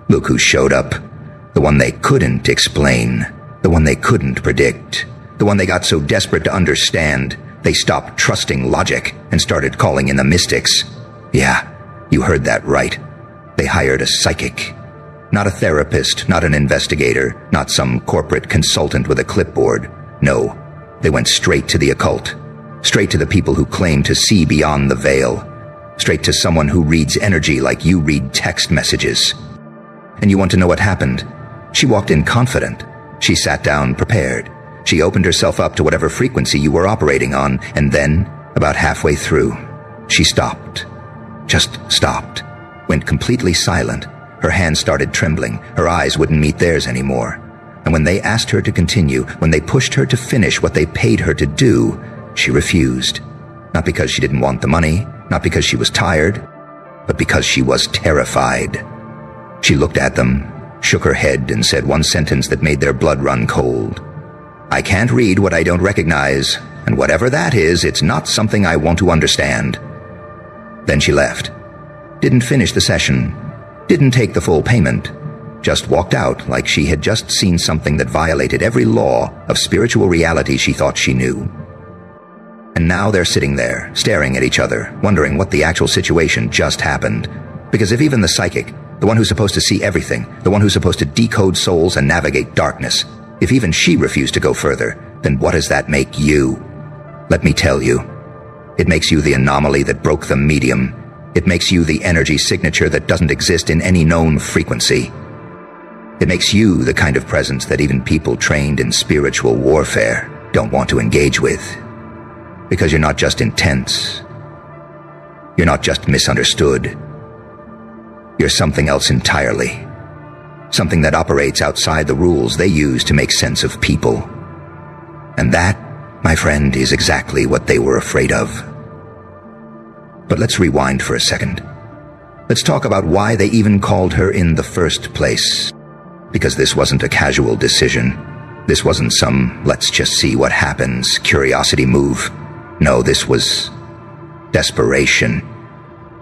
Look who showed up. The one they couldn't explain. The one they couldn't predict. The one they got so desperate to understand, they stopped trusting logic and started calling in the mystics. Yeah, you heard that right. They hired a psychic. Not a therapist, not an investigator, not some corporate consultant with a clipboard. No, they went straight to the occult. Straight to the people who claim to see beyond the veil. Straight to someone who reads energy like you read text messages. And you want to know what happened? She walked in confident. She sat down prepared. She opened herself up to whatever frequency you were operating on, and then, about halfway through, she stopped. Just stopped. Went completely silent. Her hands started trembling. Her eyes wouldn't meet theirs anymore. And when they asked her to continue, when they pushed her to finish what they paid her to do, she refused. Not because she didn't want the money, not because she was tired, but because she was terrified. She looked at them, shook her head, and said one sentence that made their blood run cold. I can't read what I don't recognize, and whatever that is, it's not something I want to understand. Then she left. Didn't finish the session. Didn't take the full payment. Just walked out like she had just seen something that violated every law of spiritual reality she thought she knew. And now they're sitting there, staring at each other, wondering what the actual situation just happened. Because if even the psychic, the one who's supposed to see everything, the one who's supposed to decode souls and navigate darkness, if even she refused to go further, then what does that make you? Let me tell you. It makes you the anomaly that broke the medium. It makes you the energy signature that doesn't exist in any known frequency. It makes you the kind of presence that even people trained in spiritual warfare don't want to engage with. Because you're not just intense. You're not just misunderstood. You're something else entirely. Something that operates outside the rules they use to make sense of people. And that, my friend, is exactly what they were afraid of. But let's rewind for a second. Let's talk about why they even called her in the first place. Because this wasn't a casual decision. This wasn't some let's just see what happens curiosity move. No, this was desperation.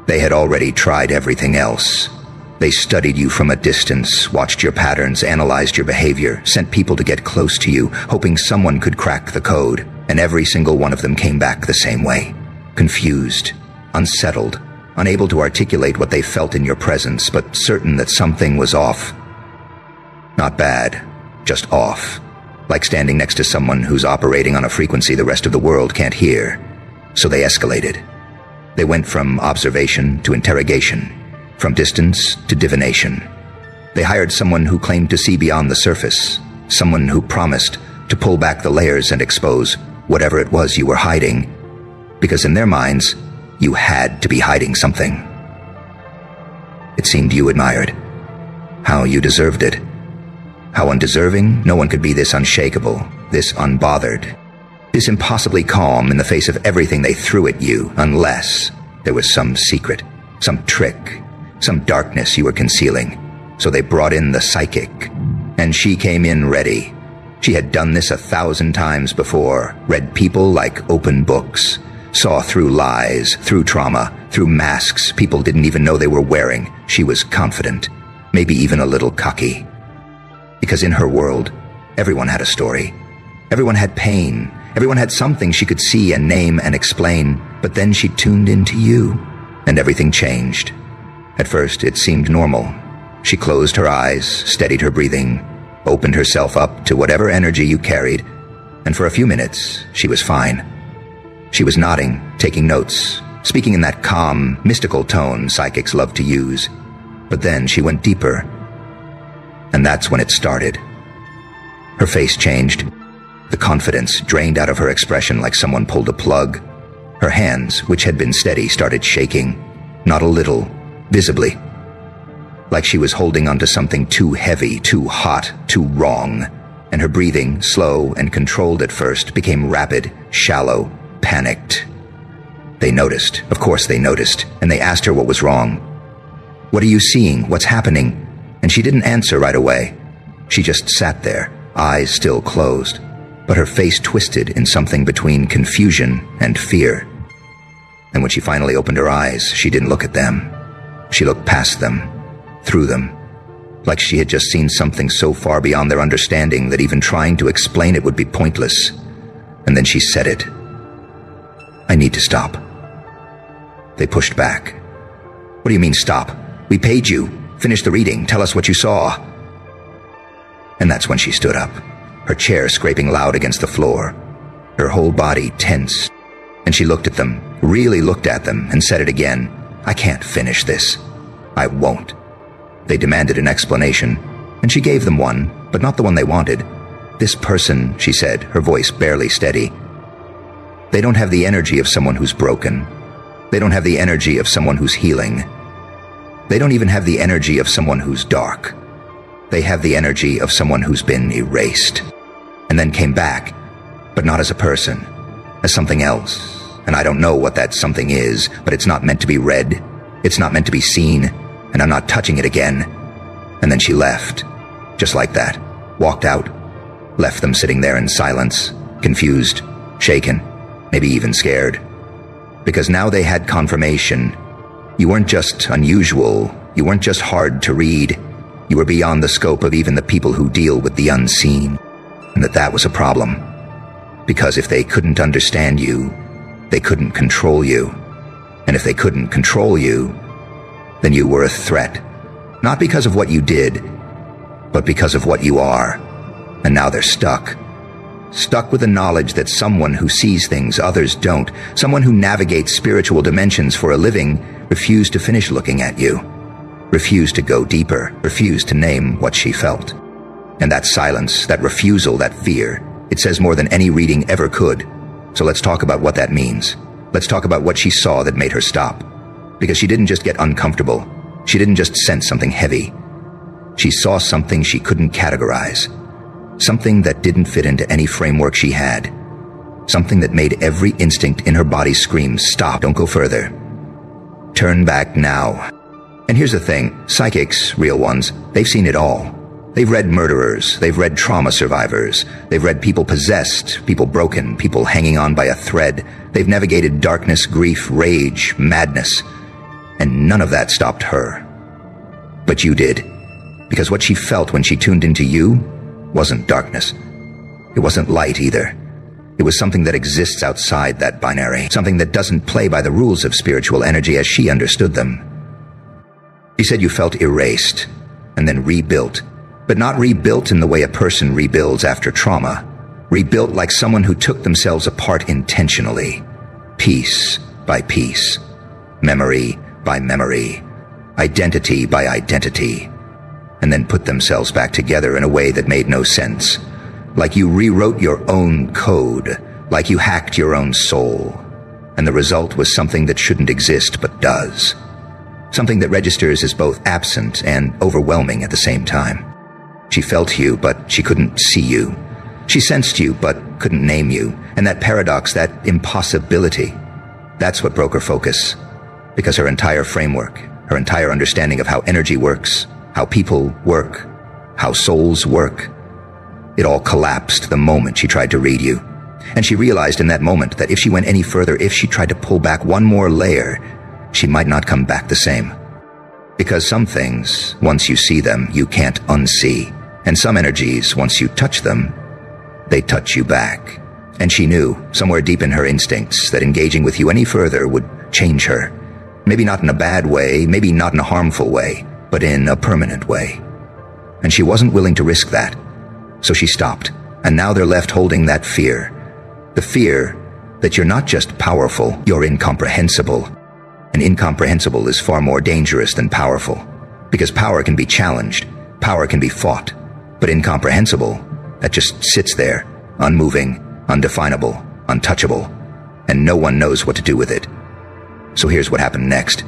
They had already tried everything else. They studied you from a distance, watched your patterns, analyzed your behavior, sent people to get close to you, hoping someone could crack the code, and every single one of them came back the same way. Confused, unsettled, unable to articulate what they felt in your presence, but certain that something was off. Not bad, just off. Like standing next to someone who's operating on a frequency the rest of the world can't hear. So they escalated. They went from observation to interrogation, from distance to divination. They hired someone who claimed to see beyond the surface, someone who promised to pull back the layers and expose whatever it was you were hiding, because in their minds, you had to be hiding something. It seemed you admired. How you deserved it. How undeserving, no one could be this unshakable, this unbothered, this impossibly calm in the face of everything they threw at you, unless there was some secret, some trick, some darkness you were concealing. So they brought in the psychic, and she came in ready. She had done this 1,000 times before, read people like open books, saw through lies, through trauma, through masks people didn't even know they were wearing. She was confident, maybe even a little cocky. Because in her world, everyone had a story. Everyone had pain. Everyone had something she could see and name and explain. But then she tuned into you, and everything changed. At first, it seemed normal. She closed her eyes, steadied her breathing, opened herself up to whatever energy you carried, and for a few minutes, she was fine. She was nodding, taking notes, speaking in that calm, mystical tone psychics love to use. But then she went deeper. And that's when it started. Her face changed. The confidence drained out of her expression like someone pulled a plug. Her hands, which had been steady, started shaking. Not a little, visibly. Like she was holding onto something too heavy, too hot, too wrong. And her breathing, slow and controlled at first, became rapid, shallow, panicked. They noticed. Of course they noticed. And they asked her what was wrong. What are you seeing? What's happening? And she didn't answer right away. She just sat there, eyes still closed, but her face twisted in something between confusion and fear. And when she finally opened her eyes, she didn't look at them. She looked past them, through them, like she had just seen something so far beyond their understanding that even trying to explain it would be pointless. And then she said it. "I need to stop." They pushed back. "What do you mean, stop? We paid you. Finish the reading. Tell us what you saw." And that's when she stood up, her chair scraping loud against the floor, her whole body tense. And she looked at them, really looked at them, and said it again. "I can't finish this. I won't." They demanded an explanation, and she gave them one, but not the one they wanted. "This person," she said, her voice barely steady, "they don't have the energy of someone who's broken. They don't have the energy of someone who's healing. They don't even have the energy of someone who's dark. They have the energy of someone who's been erased, and then came back, but not as a person, as something else. And I don't know what that something is, but it's not meant to be read. It's not meant to be seen, and I'm not touching it again." And then she left, just like that, walked out, left them sitting there in silence, confused, shaken, maybe even scared. Because now they had confirmation. You weren't just unusual, you weren't just hard to read, you were beyond the scope of even the people who deal with the unseen, and that was a problem. Because if they couldn't understand you, they couldn't control you. And if they couldn't control you, then you were a threat. Not because of what you did, but because of what you are. And now they're stuck. Stuck with the knowledge that someone who sees things others don't, someone who navigates spiritual dimensions for a living, refused to finish looking at you. Refused to go deeper, refused to name what she felt. And that silence, that refusal, that fear, it says more than any reading ever could. So let's talk about what that means. Let's talk about what she saw that made her stop. Because she didn't just get uncomfortable. She didn't just sense something heavy. She saw something she couldn't categorize. Something that didn't fit into any framework she had. Something that made every instinct in her body scream, "Stop, don't go further. Turn back now." And here's the thing, psychics, real ones, they've seen it all. They've read murderers, they've read trauma survivors, they've read people possessed, people broken, people hanging on by a thread. They've navigated darkness, grief, rage, madness, and none of that stopped her. But you did, because what she felt when she tuned into you wasn't darkness. It wasn't light either. It was something that exists outside that binary, something that doesn't play by the rules of spiritual energy as she understood them. She said you felt erased, and then rebuilt, but not rebuilt in the way a person rebuilds after trauma. Rebuilt like someone who took themselves apart intentionally, piece by piece, memory by memory, identity by identity, and then put themselves back together in a way that made no sense. Like you rewrote your own code, like you hacked your own soul. And the result was something that shouldn't exist but does. Something that registers as both absent and overwhelming at the same time. She felt you, but she couldn't see you. She sensed you, but couldn't name you. And that paradox, that impossibility, that's what broke her focus. Because her entire framework, her entire understanding of how energy works, how people work, how souls work, it all collapsed the moment she tried to read you. And she realized in that moment that if she went any further, if she tried to pull back one more layer, she might not come back the same. Because some things, once you see them, you can't unsee. And some energies, once you touch them, they touch you back. And she knew, somewhere deep in her instincts, that engaging with you any further would change her. Maybe not in a bad way, maybe not in a harmful way, but in a permanent way. And she wasn't willing to risk that. So she stopped, and now they're left holding that fear. The fear that you're not just powerful, you're incomprehensible. And incomprehensible is far more dangerous than powerful. Because power can be challenged, power can be fought. But incomprehensible, that just sits there, unmoving, undefinable, untouchable, and no one knows what to do with it. So here's what happened next.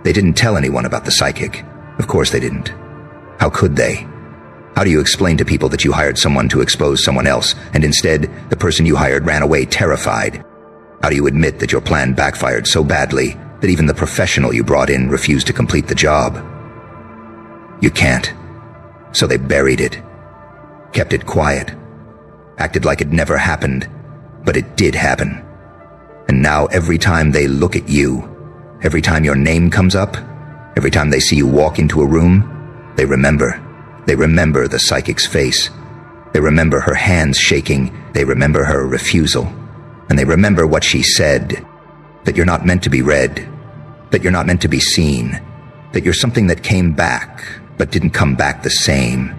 They didn't tell anyone about the psychic. Of course they didn't. How could they? How do you explain to people that you hired someone to expose someone else, and instead, the person you hired ran away terrified? How do you admit that your plan backfired so badly that even the professional you brought in refused to complete the job? You can't. So they buried it. Kept it quiet. Acted like it never happened, but it did happen. And now every time they look at you, every time your name comes up, every time they see you walk into a room, they remember. They remember the psychic's face. They remember her hands shaking. They remember her refusal. And they remember what she said, that you're not meant to be read, that you're not meant to be seen, that you're something that came back, but didn't come back the same.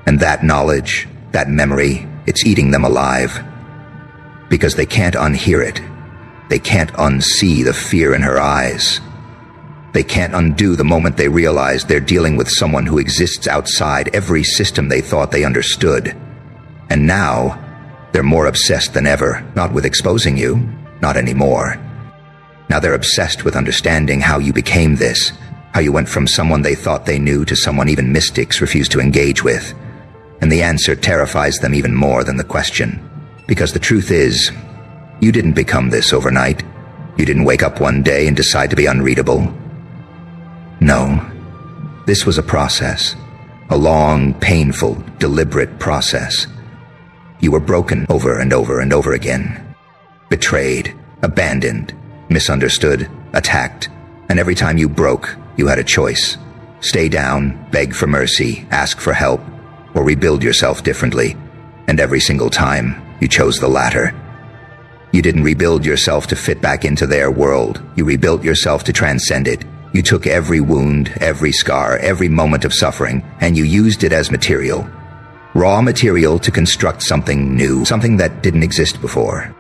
And that knowledge, that memory, it's eating them alive. Because they can't unhear it. They can't unsee the fear in her eyes. They can't undo the moment they realize they're dealing with someone who exists outside every system they thought they understood. And now, they're more obsessed than ever, not with exposing you, not anymore. Now they're obsessed with understanding how you became this, how you went from someone they thought they knew to someone even mystics refuse to engage with. And the answer terrifies them even more than the question. Because the truth is, you didn't become this overnight. You didn't wake up one day and decide to be unreadable. No, this was a process, a long, painful, deliberate process. You were broken over and over and over again. Betrayed, abandoned, misunderstood, attacked, and every time you broke, you had a choice. Stay down, beg for mercy, ask for help, or rebuild yourself differently. And every single time, you chose the latter. You didn't rebuild yourself to fit back into their world. You rebuilt yourself to transcend it. You took every wound, every scar, every moment of suffering, and you used it as material. Raw material to construct something new, something that didn't exist before.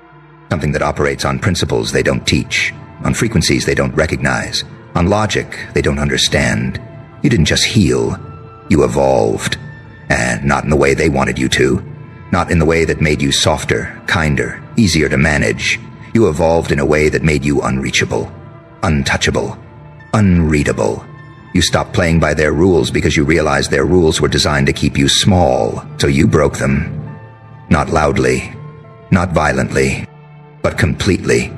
Something that operates on principles they don't teach, on frequencies they don't recognize, on logic they don't understand. You didn't just heal, you evolved. And not in the way they wanted you to. Not in the way that made you softer, kinder, easier to manage. You evolved in a way that made you unreachable, untouchable, unreadable. You stopped playing by their rules because you realized their rules were designed to keep you small, so you broke them. Not loudly, not violently, but completely.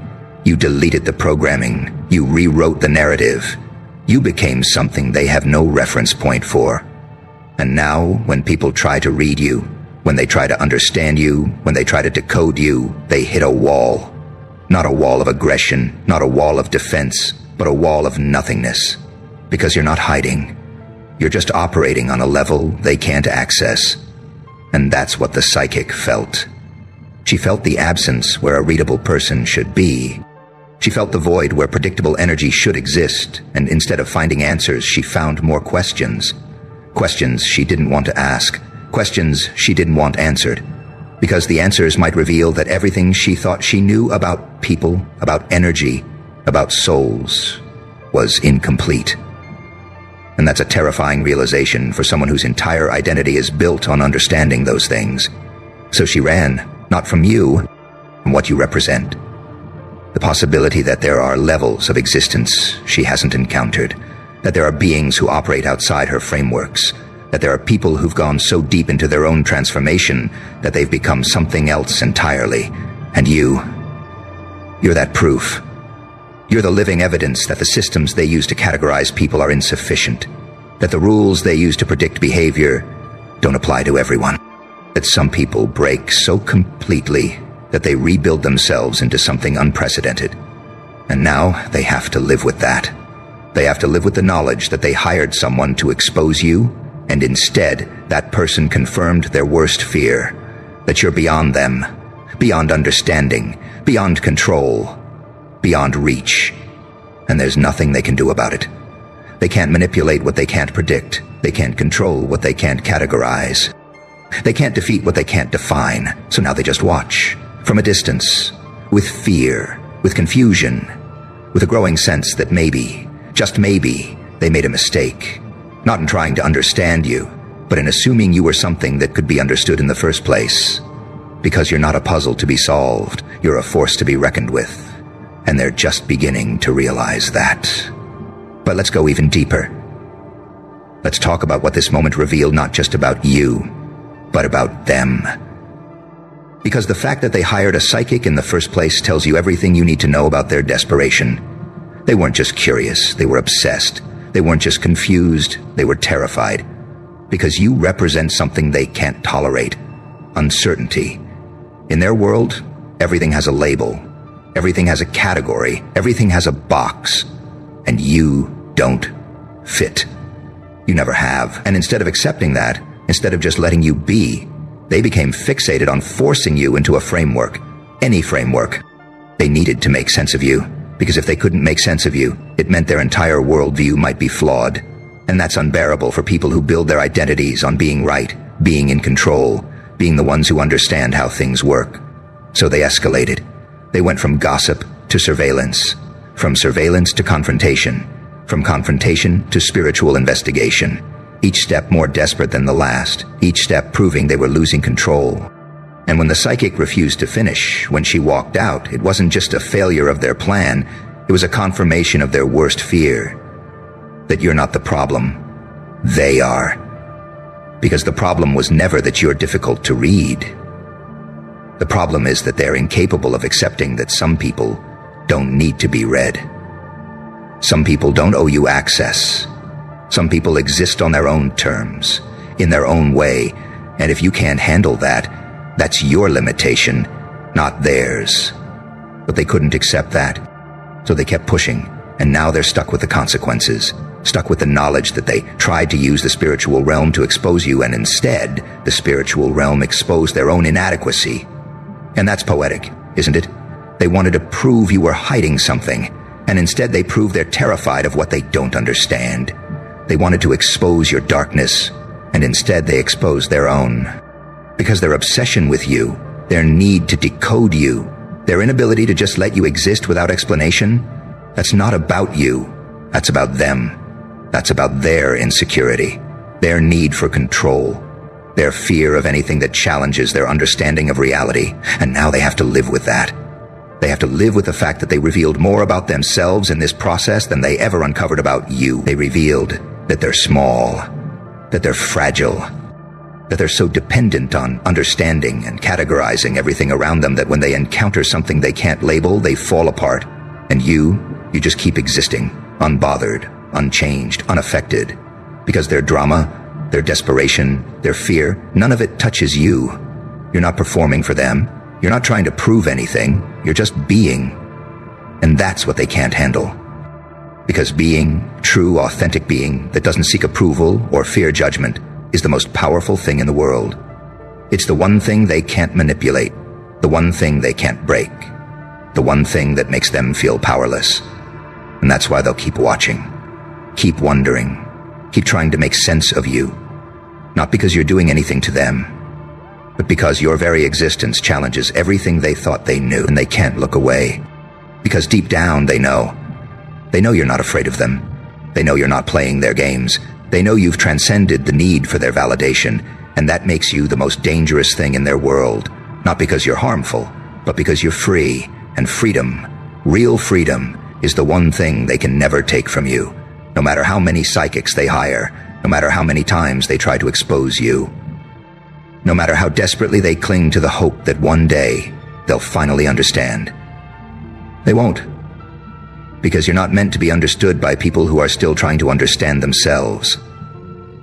You deleted the programming. You rewrote the narrative. You became something they have no reference point for. And now, when people try to read you, when they try to understand you, when they try to decode you, they hit a wall. Not a wall of aggression, not a wall of defense, but a wall of nothingness. Because you're not hiding. You're just operating on a level they can't access. And that's what the psychic felt. She felt the absence where a readable person should be. She felt the void where predictable energy should exist, and instead of finding answers, she found more questions. Questions she didn't want to ask. Questions she didn't want answered. Because the answers might reveal that everything she thought she knew about people, about energy, about souls, was incomplete. And that's a terrifying realization for someone whose entire identity is built on understanding those things. So she ran, not from you, from what you represent. The possibility that there are levels of existence she hasn't encountered, that there are beings who operate outside her frameworks, that there are people who've gone so deep into their own transformation that they've become something else entirely. And you're that proof. You're the living evidence that the systems they use to categorize people are insufficient, that the rules they use to predict behavior don't apply to everyone, that some people break so completely that they rebuild themselves into something unprecedented. And now they have to live with that. They have to live with the knowledge that they hired someone to expose you, and instead that person confirmed their worst fear, that you're beyond them, beyond understanding, beyond control, beyond reach, and there's nothing they can do about it. They can't manipulate what they can't predict. They can't control what they can't categorize. They can't defeat what they can't define, so now they just watch, from a distance, with fear, with confusion, with a growing sense that maybe, just maybe, they made a mistake, not in trying to understand you, but in assuming you were something that could be understood in the first place. Because you're not a puzzle to be solved, you're a force to be reckoned with. And they're just beginning to realize that. But let's go even deeper. Let's talk about what this moment revealed, not just about you, but about them. Because the fact that they hired a psychic in the first place tells you everything you need to know about their desperation. They weren't just curious, they were obsessed. They weren't just confused, they were terrified. Because you represent something they can't tolerate. Uncertainty. In their world, everything has a label. Everything has a category. Everything has a box. And you don't fit. You never have. And instead of accepting that, instead of just letting you be, they became fixated on forcing you into a framework. Any framework. They needed to make sense of you, because if they couldn't make sense of you, it meant their entire worldview might be flawed. And that's unbearable for people who build their identities on being right, being in control, being the ones who understand how things work. So they escalated. They went from gossip to surveillance, from surveillance to confrontation, from confrontation to spiritual investigation, each step more desperate than the last, each step proving they were losing control. And when the psychic refused to finish, when she walked out, it wasn't just a failure of their plan, it was a confirmation of their worst fear. That you're not the problem. They are. Because the problem was never that you're difficult to read. The problem is that they're incapable of accepting that some people don't need to be read. Some people don't owe you access. Some people exist on their own terms, in their own way, and if you can't handle that, that's your limitation, not theirs. But they couldn't accept that, so they kept pushing, and now they're stuck with the consequences, stuck with the knowledge that they tried to use the spiritual realm to expose you, and instead, the spiritual realm exposed their own inadequacy. And that's poetic, isn't it? They wanted to prove you were hiding something, and instead they prove they're terrified of what they don't understand. They wanted to expose your darkness, and instead they exposed their own. Because their obsession with you, their need to decode you, their inability to just let you exist without explanation, that's not about you. That's about them. That's about their insecurity, their need for control, their fear of anything that challenges their understanding of reality, and now they have to live with that. They have to live with the fact that they revealed more about themselves in this process than they ever uncovered about you. They revealed that they're small, that they're fragile, that they're so dependent on understanding and categorizing everything around them that when they encounter something they can't label, they fall apart. And you just keep existing, unbothered, unchanged, unaffected. Because their drama, their desperation, their fear, none of it touches you. You're not performing for them. You're not trying to prove anything. You're just being. And that's what they can't handle. Because being, true, authentic being that doesn't seek approval or fear judgment, is the most powerful thing in the world. It's the one thing they can't manipulate, the one thing they can't break, the one thing that makes them feel powerless. And that's why they'll keep watching, keep wondering, keep trying to make sense of you. Not because you're doing anything to them, but because your very existence challenges everything they thought they knew, and they can't look away. Because deep down they know you're not afraid of them. They know you're not playing their games. They know you've transcended the need for their validation, and that makes you the most dangerous thing in their world. Not because you're harmful, but because you're free, and freedom, real freedom, is the one thing they can never take from you, no matter how many psychics they hire, no matter how many times they try to expose you, no matter how desperately they cling to the hope that one day they'll finally understand. They won't. Because you're not meant to be understood by people who are still trying to understand themselves.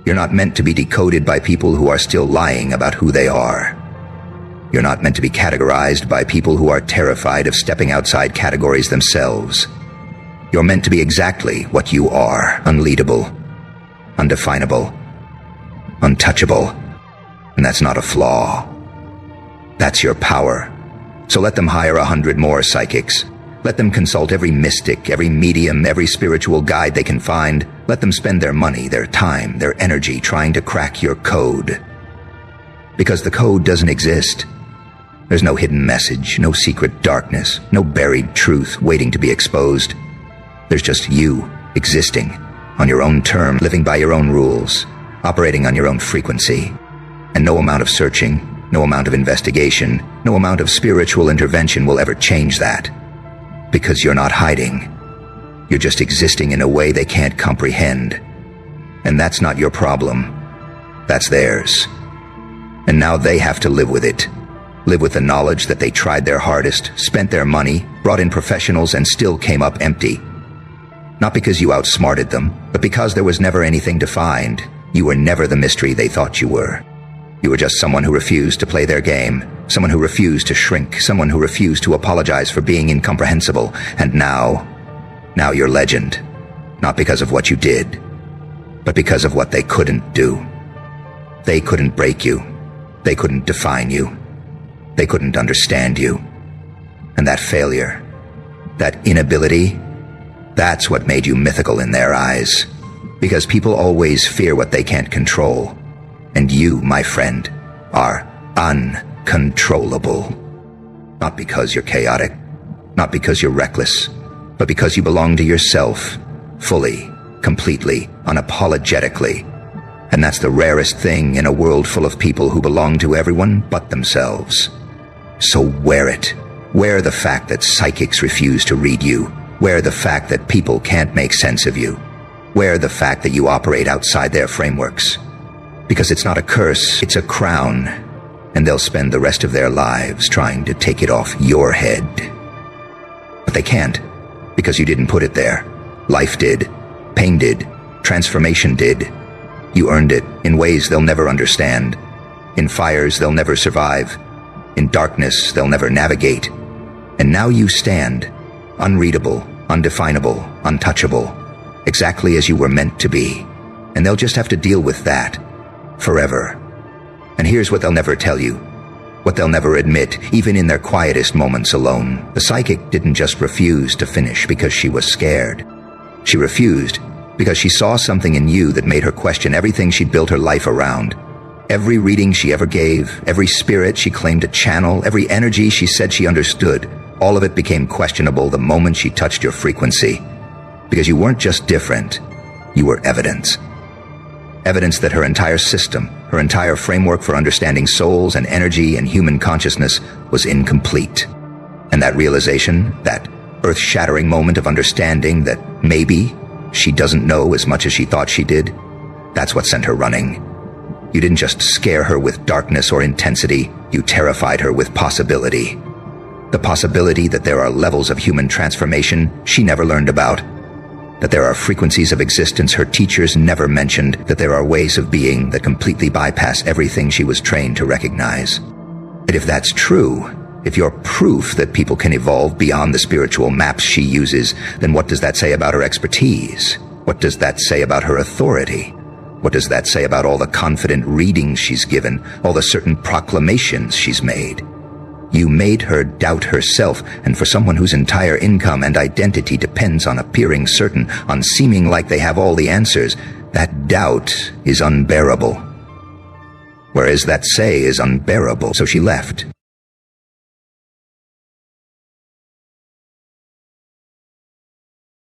You're not meant to be decoded by people who are still lying about who they are. You're not meant to be categorized by people who are terrified of stepping outside categories themselves. You're meant to be exactly what you are, unleadable, undefinable, untouchable. And that's not a flaw. That's your power. So let them hire 100 more psychics. Let them consult every mystic, every medium, every spiritual guide they can find. Let them spend their money, their time, their energy trying to crack your code. Because the code doesn't exist. There's no hidden message, no secret darkness, no buried truth waiting to be exposed. There's just you, existing, on your own terms, living by your own rules, operating on your own frequency. And no amount of searching, no amount of investigation, no amount of spiritual intervention will ever change that. Because you're not hiding. You're just existing in a way they can't comprehend. And that's not your problem. That's theirs. And now they have to live with it. Live with the knowledge that they tried their hardest, spent their money, brought in professionals, and still came up empty. Not because you outsmarted them, but because there was never anything to find. You were never the mystery they thought you were. You were just someone who refused to play their game, someone who refused to shrink, someone who refused to apologize for being incomprehensible. And now you're legend. Not because of what you did, but because of what they couldn't do. They couldn't break you. They couldn't define you. They couldn't understand you. And that failure, that inability, that's what made you mythical in their eyes. Because people always fear what they can't control. And you, my friend, are uncontrollable. Not because you're chaotic, not because you're reckless, but because you belong to yourself, fully, completely, unapologetically. And that's the rarest thing in a world full of people who belong to everyone but themselves. So wear it. Wear the fact that psychics refuse to read you. Wear the fact that people can't make sense of you. Wear the fact that you operate outside their frameworks. Because it's not a curse, it's a crown. And they'll spend the rest of their lives trying to take it off your head. But they can't, because you didn't put it there. Life did. Pain did. Transformation did. You earned it in ways they'll never understand. In fires they'll never survive. In darkness they'll never navigate. And now you stand, unreadable, undefinable, untouchable, exactly as you were meant to be. And they'll just have to deal with that, forever. And here's what they'll never tell you, what they'll never admit, even in their quietest moments alone. The psychic didn't just refuse to finish because she was scared. She refused because she saw something in you that made her question everything she'd built her life around. Every reading she ever gave, every spirit she claimed to channel, every energy she said she understood, all of it became questionable the moment she touched your frequency. Because you weren't just different, you were evidence. Evidence that her entire system, her entire framework for understanding souls and energy and human consciousness was incomplete. And that realization, that earth-shattering moment of understanding that maybe she doesn't know as much as she thought she did, that's what sent her running. You didn't just scare her with darkness or intensity, you terrified her with possibility. The possibility that there are levels of human transformation she never learned about, that there are frequencies of existence her teachers never mentioned, that there are ways of being that completely bypass everything she was trained to recognize. And if that's true, if you're proof that people can evolve beyond the spiritual maps she uses, then what does that say about her expertise? What does that say about her authority? What does that say about all the confident readings she's given, all the certain proclamations she's made? You made her doubt herself, and for someone whose entire income and identity depends on appearing certain, on seeming like they have all the answers, that doubt is unbearable. Whereas that say is unbearable, so she left.